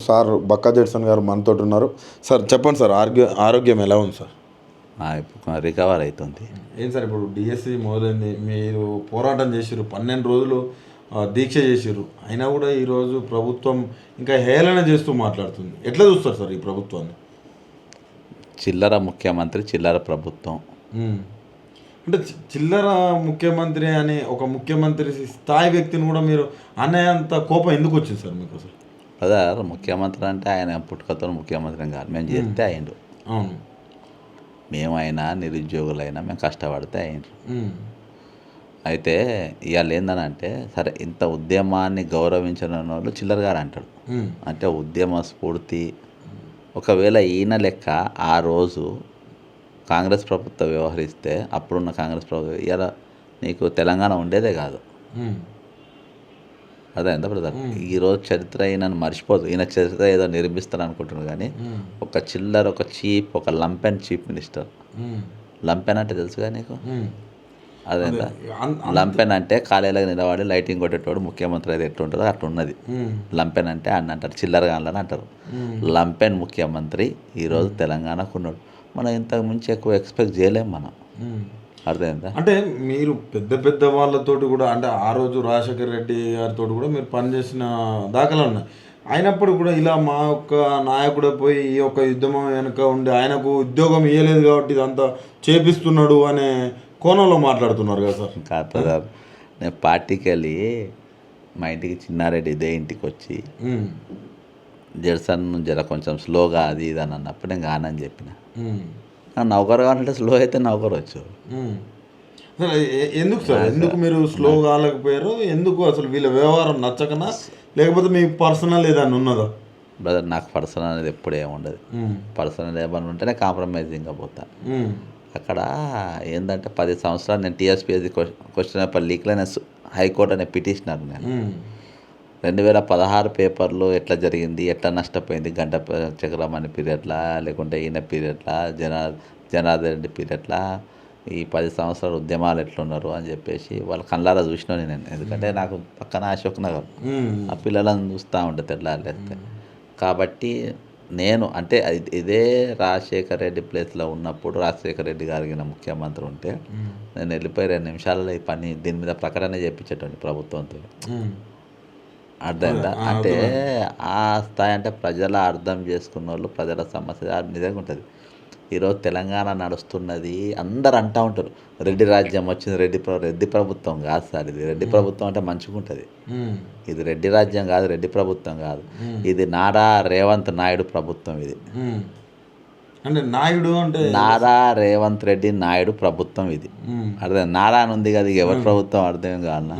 Sir Bakka Judson గారు మనతో ఉన్నారు. సార్ చెప్పండి సార్, ఆరోగ్యం ఎలా ఉంది సార్? ఇప్పుడు రికవర్ అవుతుంది. ఏం సార్ ఇప్పుడు డిఎస్సి మొదలైంది, మీరు పోరాటం చేసిర్రు, 12 రోజులు దీక్ష చేసిర్రు, అయినా కూడా ఈరోజు ప్రభుత్వం ఇంకా హేళన చేస్తూ మాట్లాడుతుంది. ఎట్లా చూస్తారు సార్ ఈ ప్రభుత్వాన్ని? చిల్లర ముఖ్యమంత్రి, చిల్లర ప్రభుత్వం. అంటే చిల్లర ముఖ్యమంత్రి అని ఒక ముఖ్యమంత్రి స్థాయి వ్యక్తిని కూడా మీరు అనేంత కోపం ఎందుకు వచ్చింది సార్ మీకు అసలు? బ్రదర్, ముఖ్యమంత్రి అంటే ఆయన పుట్టుకతో ముఖ్యమంత్రి కాదు, మేము చేస్తే అయిండు. అవును, మేమైనా నిరుద్యోగులైనా మేము కష్టపడితే అయిండు. అయితే ఇవాళ ఏందనంటే, సరే ఇంత ఉద్యమాన్ని గౌరవించిన వాళ్ళు చిల్లర గారు అంటాడు. అంటే ఉద్యమ స్ఫూర్తి ఒకవేళ ఈయన లెక్క ఆ రోజు కాంగ్రెస్ ప్రభుత్వం వ్యవహరిస్తే, అప్పుడున్న కాంగ్రెస్ ప్రభుత్వం ఇలా నీకు తెలంగాణ ఉండేదే కాదు. అదే ఎంత బ్రదర్, ఈరోజు చరిత్ర ఈయనను మర్చిపోదు. ఈయన చరిత్ర ఏదో నిర్మిస్తాను అనుకుంటున్నాను, కానీ ఒక చిల్లర, ఒక చీప్, ఒక లంపెన్ చీఫ్ మినిస్టర్. లంపెన్ అంటే తెలుసుగా నీకు? అదేంట లంపెన్ అంటే ఖాళీలకు నిలబడి లైటింగ్ కొట్టేటోడు ముఖ్యమంత్రి అయితే ఎట్లుంటుందో అట్లున్నది. లంపెన్ అంటే అని అంటారు, చిల్లర గాన్లని అంటారు. లంపెన్ ముఖ్యమంత్రి ఈరోజు తెలంగాణకు ఉన్నాడు. మనం ఇంతకు మించి ఎక్కువ ఎక్స్పెక్ట్ చేయలేము మనం. అర్థమైందా? అంటే మీరు పెద్ద పెద్ద వాళ్ళతోటి కూడా, అంటే ఆ రోజు రాజశేఖర రెడ్డి గారితో కూడా మీరు పనిచేసిన దాఖలు ఉన్నాయి. అయినప్పుడు కూడా ఇలా మా యొక్క నాయకుడే పోయి ఈ యొక్క యుద్ధం వెనుక ఉండి ఆయనకు ఉద్యోగం ఇవ్వలేదు కాబట్టి ఇదంతా చేపిస్తున్నాడు అనే కోణంలో మాట్లాడుతున్నారు కదా సార్? కాదు సార్, నేను పార్టీకి వెళ్ళి మా ఇంటికి చిన్నారెడ్డి ఇదే ఇంటికి వచ్చి జడ్సన్ జర కొంచెం స్లోగా అది ఇది అని అన్నప్పుడు నేను కానని చెప్పిన. నౌకరు కావాలంటే స్లో అయితే నౌకరు వచ్చు. ఎందుకు సార్, ఎందుకు మీరు స్లో కాలేకపోయారు? ఎందుకు అసలు వీళ్ళ వ్యవహారం నచ్చకనా, లేకపోతే మీ పర్సనల్ ఏదైనా ఉన్నదా? బ్రదర్, నాకు పర్సనల్ అనేది ఎప్పుడు ఏముండదు. పర్సనల్ ఏమన్నా ఉంటేనే కాంప్రమైజింగ్గా పోతా. అక్కడ ఏంటంటే 10 సంవత్సరాలు నేను టీఎస్పీఎస్సీ క్వశ్చన్ పేపర్ లీక్లో హైకోర్టు అనే పిటిషనర్. నేను 2016 పేపర్లో ఎట్లా జరిగింది, ఎట్లా నష్టపోయింది, గంట చక్రమణి పీరియడ్లా, లేకుంటే ఈయన పీరియడ్లా, జనార్దన్ రెడ్డి పీరియడ్లా, ఈ 10 సంవత్సరాలు ఉద్యమాలు ఎట్లున్నారు అని చెప్పేసి వాళ్ళ కళ్ళారా చూసినాను నేను. ఎందుకంటే నాకు పక్కన అశోక్ నగర్, ఆ పిల్లలను చూస్తూ ఉంటే తెల్లారితే. కాబట్టి నేను అంటే ఇదే రాజశేఖర రెడ్డి ప్లేస్లో ఉన్నప్పుడు, రాజశేఖర రెడ్డి గారికి ముఖ్యమంత్రి ఉంటే నేను వెళ్ళిపోయి 2 నిమిషాలలో ఈ పని దీని మీద ప్రకటన చేయించేటండి ప్రభుత్వంతో. అర్థమైందా? అంటే ఆ స్థాయి అంటే ప్రజల అర్థం చేసుకున్న వాళ్ళు, ప్రజల సమస్య నిజంగా ఉంటుంది. ఈరోజు తెలంగాణ నడుస్తున్నది అందరు అంటూ ఉంటారు, రెడ్డి రాజ్యం వచ్చింది, రెడ్డి ప్రభుత్వం కాదు సార్. ఇది రెడ్డి ప్రభుత్వం అంటే మంచిగా ఉంటుంది. ఇది రెడ్డి రాజ్యం కాదు, రెడ్డి ప్రభుత్వం కాదు. ఇది నారా రేవంత్ నాయుడు ప్రభుత్వం. ఇది అంటే నాయుడు అంటే నారా రేవంత్ రెడ్డి నాయుడు ప్రభుత్వం ఇది. అర్థం నారా అని ఉంది కదా, ఎవరి ప్రభుత్వం అర్థం కావాలన్నా?